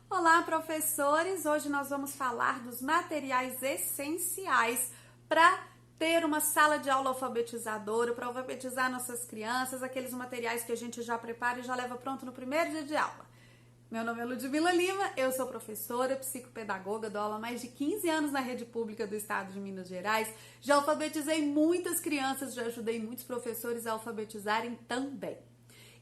Olá, professores! Hoje nós vamos falar dos materiais essenciais para ter uma sala de aula alfabetizadora, para alfabetizar nossas crianças, aqueles materiais que a gente já prepara e já leva pronto no primeiro dia de aula. Meu nome é Ludmila Lima, eu sou professora, psicopedagoga, dou aula há mais de 15 anos na rede pública do estado de Minas Gerais, já alfabetizei muitas crianças, já ajudei muitos professores a alfabetizarem também.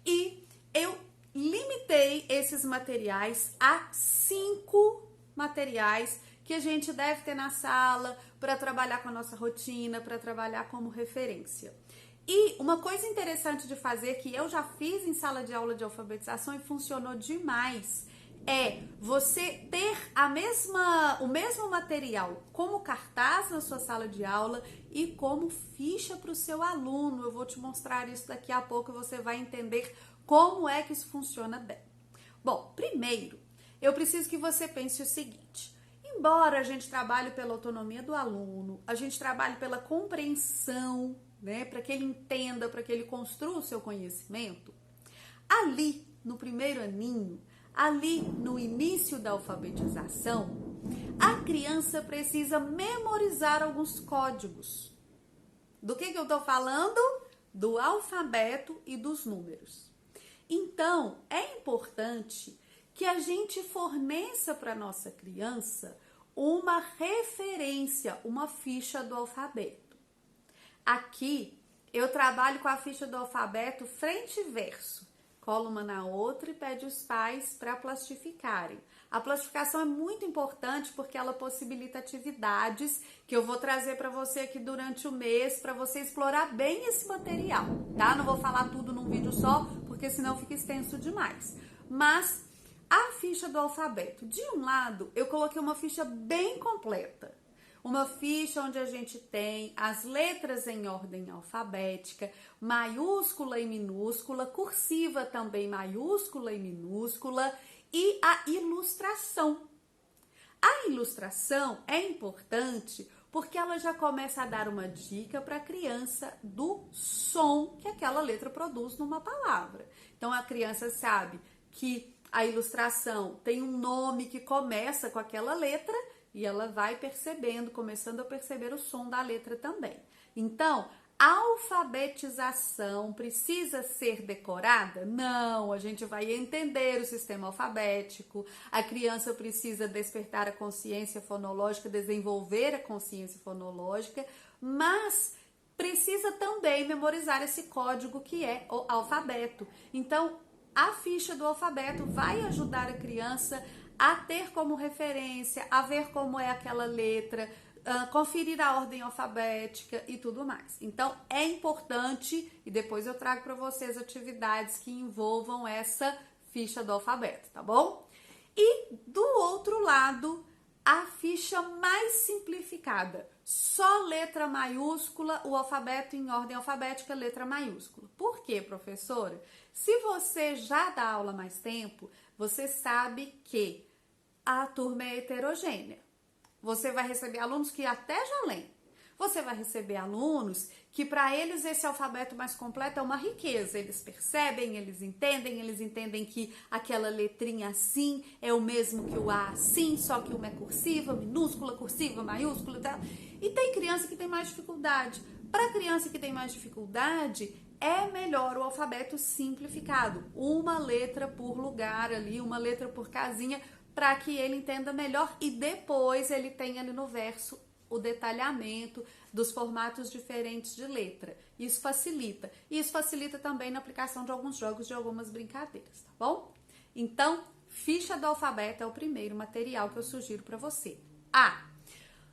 E eu limitei esses materiais a 5 materiais que a gente deve ter na sala para trabalhar com a nossa rotina, para trabalhar como referência. E uma coisa interessante de fazer, que eu já fiz em sala de aula de alfabetização e funcionou demais, é você ter o mesmo material como cartaz na sua sala de aula e como ficha para o seu aluno. Eu vou te mostrar isso daqui a pouco e você vai entender como é que isso funciona bem. Bom, primeiro, eu preciso que você pense o seguinte: embora a gente trabalhe pela autonomia do aluno, a gente trabalhe pela compreensão, né, para que ele entenda, para que ele construa o seu conhecimento, ali no primeiro aninho, ali no início da alfabetização, a criança precisa memorizar alguns códigos. Do que eu estou falando? Do alfabeto e dos números. Então, é importante que a gente forneça para nossa criança uma referência, uma ficha do alfabeto. Aqui, eu trabalho com a ficha do alfabeto frente e verso. Cola uma na outra e pede os pais para plastificarem. A plastificação é muito importante porque ela possibilita atividades que eu vou trazer para você aqui durante o mês, para você explorar bem esse material, tá? Não vou falar tudo num vídeo só, porque senão fica extenso demais. Mas a ficha do alfabeto, de um lado, eu coloquei uma ficha bem completa. Uma ficha onde a gente tem as letras em ordem alfabética, maiúscula e minúscula, cursiva também maiúscula e minúscula, e a ilustração. A ilustração é importante porque ela já começa a dar uma dica para a criança do som que aquela letra produz numa palavra. Então a criança sabe que a ilustração tem um nome que começa com aquela letra e ela vai percebendo, começando a perceber o som da letra também. Então, a alfabetização precisa ser decorada? Não, a gente vai entender o sistema alfabético, a criança precisa despertar a consciência fonológica, desenvolver a consciência fonológica, mas precisa também memorizar esse código que é o alfabeto. Então, a ficha do alfabeto vai ajudar a criança a ter como referência, a ver como é aquela letra, conferir a ordem alfabética e tudo mais. Então, é importante, e depois eu trago para vocês atividades que envolvam essa ficha do alfabeto, tá bom? E do outro lado, a ficha mais simplificada, só letra maiúscula, o alfabeto em ordem alfabética, letra maiúscula. Por quê, professora? Se você já dá aula há mais tempo, você sabe que a turma é heterogênea. Você vai receber alunos que até já leem. Você vai receber alunos que para eles esse alfabeto mais completo é uma riqueza. Eles percebem, eles entendem que aquela letrinha assim é o mesmo que o A assim, só que uma é cursiva, minúscula, cursiva, maiúscula e tal. E tem criança que tem mais dificuldade. Para criança que tem mais dificuldade, é melhor o alfabeto simplificado. Uma letra por lugar ali, uma letra por casinha, para que ele entenda melhor e depois ele tenha ali no verso o detalhamento dos formatos diferentes de letra. Isso facilita. E isso facilita também na aplicação de alguns jogos, de algumas brincadeiras, tá bom? Então, ficha do alfabeto é o primeiro material que eu sugiro para você.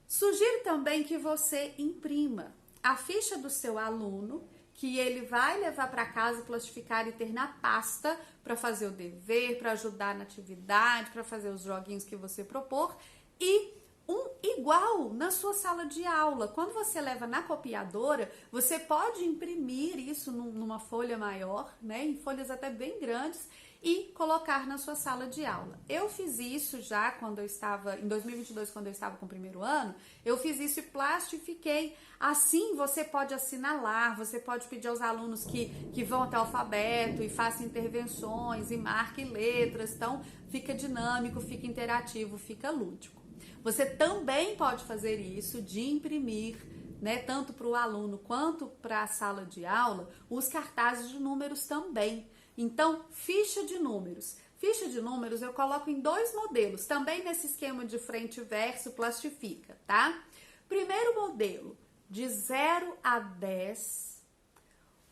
Sugiro também que você imprima a ficha do seu aluno, que ele vai levar para casa, plastificar e ter na pasta para fazer o dever, para ajudar na atividade, para fazer os joguinhos que você propor, e um igual na sua sala de aula. Quando você leva na copiadora, você pode imprimir isso numa folha maior, né, em folhas até bem grandes, e colocar na sua sala de aula. Eu fiz isso já quando eu estava, em 2022, quando eu estava com o primeiro ano, eu fiz isso e plastifiquei. Assim você pode assinalar, você pode pedir aos alunos que vão até o alfabeto e façam intervenções e marquem letras, então fica dinâmico, fica interativo, fica lúdico. Você também pode fazer isso de imprimir, né, tanto para o aluno quanto para a sala de aula, os cartazes de números também. Então, ficha de números. Ficha de números eu coloco em 2 modelos, também nesse esquema de frente e verso, plastifica, tá? Primeiro modelo, de 0 a 10,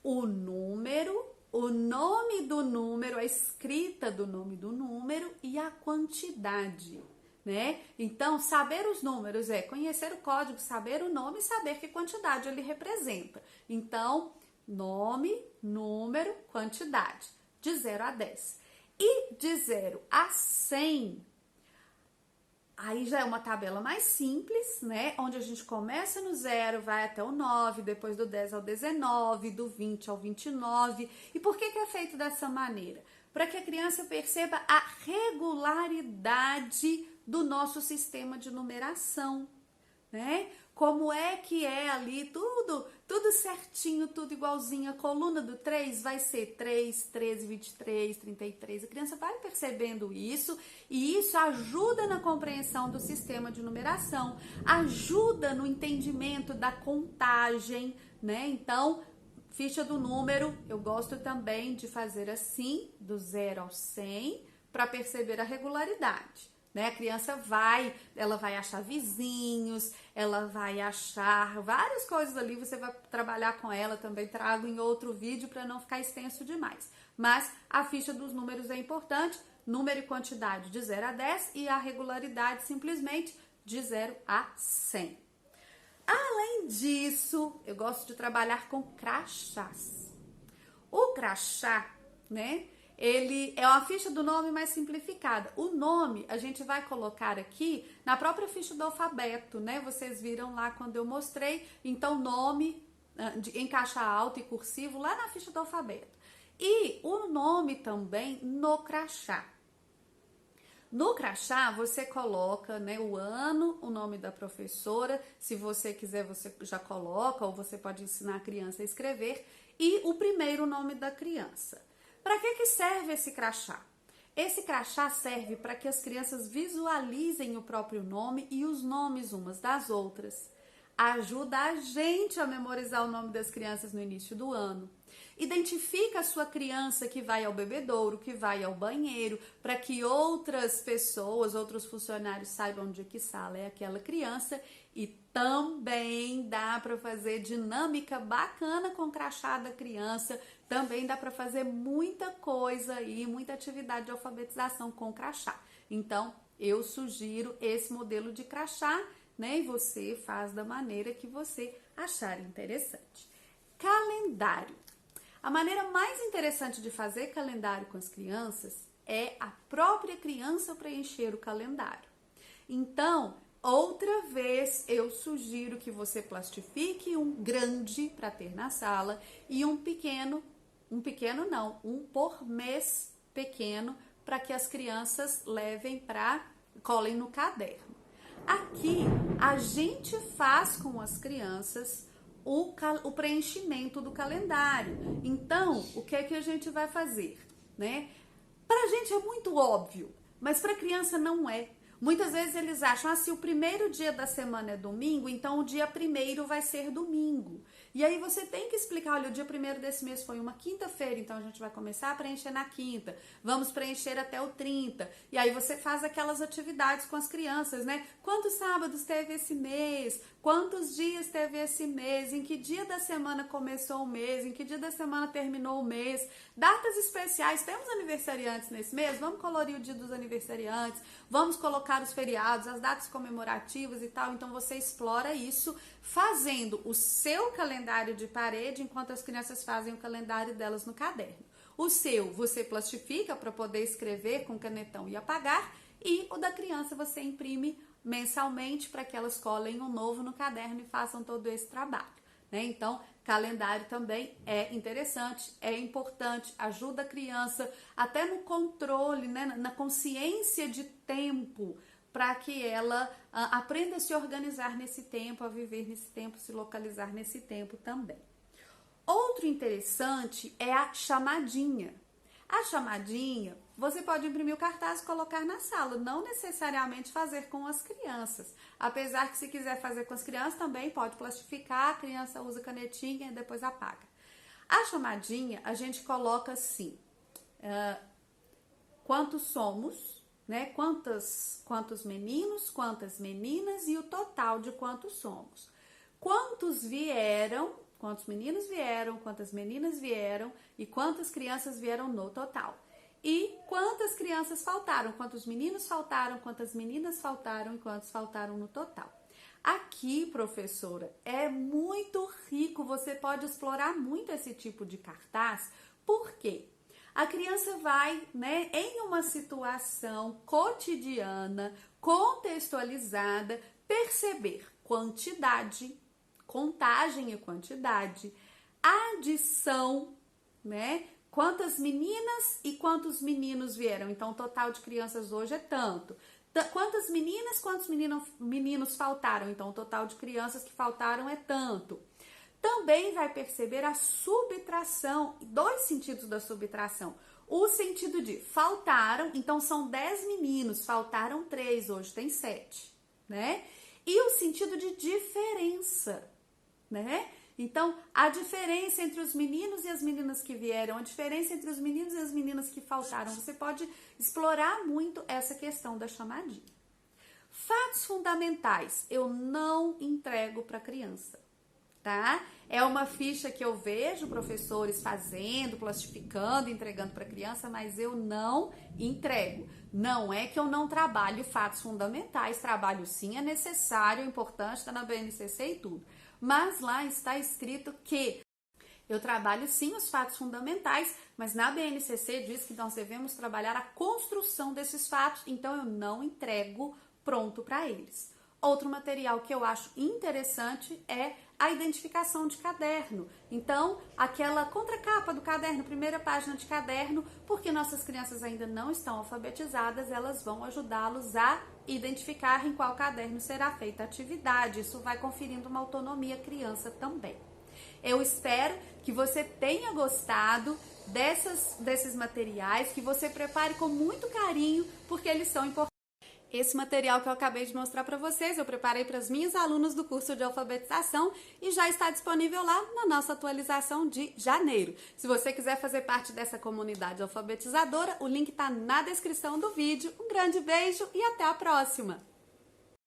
o número, o nome do número, a escrita do nome do número e a quantidade, né? Então, saber os números é conhecer o código, saber o nome e saber que quantidade ele representa. Então, nome, número, quantidade, de 0 a 10. E de 0 a 100, aí já é uma tabela mais simples, né? Onde a gente começa no 0, vai até o 9, depois do 10 ao 19, do 20 ao 29. E por que é feito dessa maneira? Para que a criança perceba a regularidade do nosso sistema de numeração, né? Como é que é ali tudo certinho, tudo igualzinho. A coluna do 3 vai ser 3, 13, 23, 33. A criança vai percebendo isso e isso ajuda na compreensão do sistema de numeração, ajuda no entendimento da contagem, né? Então, ficha do número, eu gosto também de fazer assim, do 0 ao 100, para perceber a regularidade. Né? A criança ela vai achar vizinhos, ela vai achar várias coisas ali, você vai trabalhar com ela, também trago em outro vídeo para não ficar extenso demais. Mas a ficha dos números é importante, número e quantidade de 0 a 10 e a regularidade simplesmente de 0 a 100. Além disso, eu gosto de trabalhar com crachás. O crachá, né? Ele é uma ficha do nome mais simplificada. O nome a gente vai colocar aqui na própria ficha do alfabeto, né? Vocês viram lá quando eu mostrei. Então, nome em caixa alta e cursivo lá na ficha do alfabeto. E o nome também no crachá. No crachá, você coloca, né, o ano, o nome da professora. Se você quiser, você já coloca, ou você pode ensinar a criança a escrever. E o primeiro nome da criança. Para que serve esse crachá? Esse crachá serve para que as crianças visualizem o próprio nome e os nomes umas das outras. Ajuda a gente a memorizar o nome das crianças no início do ano. Identifica a sua criança que vai ao bebedouro, que vai ao banheiro, para que outras pessoas, outros funcionários saibam de que sala é aquela criança. E também dá para fazer dinâmica bacana com o crachá da criança. Também dá para fazer muita coisa aí, muita atividade de alfabetização com crachá. Então, eu sugiro esse modelo de crachá, né? E você faz da maneira que você achar interessante. Calendário. A maneira mais interessante de fazer calendário com as crianças é a própria criança preencher o calendário. Então, outra vez eu sugiro que você plastifique um grande para ter na sala e um por mês pequeno para que as crianças colhem no caderno. Aqui a gente faz com as crianças o preenchimento do calendário. Então, o que é que a gente vai fazer, né? Pra gente é muito óbvio, mas pra criança não é. Muitas vezes eles acham, se o primeiro dia da semana é domingo, então o dia primeiro vai ser domingo. E aí você tem que explicar, olha, o dia primeiro desse mês foi uma quinta-feira, então a gente vai começar a preencher na quinta. Vamos preencher até o 30. E aí você faz aquelas atividades com as crianças, né? Quantos sábados teve esse mês? Quantos dias teve esse mês? Em que dia da semana começou o mês? Em que dia da semana terminou o mês? Datas especiais. Temos aniversariantes nesse mês? Vamos colorir o dia dos aniversariantes. Vamos colocar os feriados, as datas comemorativas e tal. Então você explora isso fazendo o seu calendário de parede enquanto as crianças fazem o calendário delas no caderno. O seu você plastifica para poder escrever com canetão e apagar, e o da criança você imprime mensalmente para que elas colhem um novo no caderno e façam todo esse trabalho, né? Então, calendário também é interessante, é importante, ajuda a criança até no controle, né? Na consciência de tempo, para que ela aprenda a se organizar nesse tempo, a viver nesse tempo, se localizar nesse tempo também. Outro interessante é a chamadinha. A chamadinha, você pode imprimir o cartaz e colocar na sala, não necessariamente fazer com as crianças. Apesar que se quiser fazer com as crianças também pode plastificar, a criança usa canetinha e depois apaga. A chamadinha a gente coloca assim, quantos somos, né? Quantos meninos, quantas meninas e o total de quantos somos. Quantos vieram, quantos meninos vieram, quantas meninas vieram e quantas crianças vieram no total. E quantas crianças faltaram, quantos meninos faltaram, quantas meninas faltaram e quantos faltaram no total. Aqui, professora, é muito rico, você pode explorar muito esse tipo de cartaz, por quê? A criança vai, né, em uma situação cotidiana, contextualizada, perceber quantidade, contagem e quantidade, adição, né? Quantas meninas e quantos meninos vieram? Então, o total de crianças hoje é tanto. Quantas meninas, quantos meninos faltaram? Então, o total de crianças que faltaram é tanto. Também vai perceber a subtração, dois sentidos da subtração. O sentido de faltaram, então são 10 meninos, faltaram 3, hoje tem 7, né? E o sentido de diferença, né? Então, a diferença entre os meninos e as meninas que vieram, a diferença entre os meninos e as meninas que faltaram, você pode explorar muito essa questão da chamadinha. Fatos fundamentais, eu não entrego para criança, tá? É uma ficha que eu vejo professores fazendo, plastificando, entregando para criança, mas eu não entrego. Não é que eu não trabalho fatos fundamentais, trabalho sim, é necessário, é importante, está na BNCC e tudo. Mas lá está escrito que eu trabalho sim os fatos fundamentais, mas na BNCC diz que nós devemos trabalhar a construção desses fatos, então eu não entrego pronto para eles. Outro material que eu acho interessante é a identificação de caderno. Então, aquela contracapa do caderno, primeira página de caderno, porque nossas crianças ainda não estão alfabetizadas, elas vão ajudá-los a identificar em qual caderno será feita a atividade. Isso vai conferindo uma autonomia à criança também. Eu espero que você tenha gostado desses materiais, que você prepare com muito carinho, porque eles são importantes. Esse material que eu acabei de mostrar para vocês, eu preparei para as minhas alunas do curso de alfabetização e já está disponível lá na nossa atualização de janeiro. Se você quiser fazer parte dessa comunidade alfabetizadora, o link está na descrição do vídeo. Um grande beijo e até a próxima!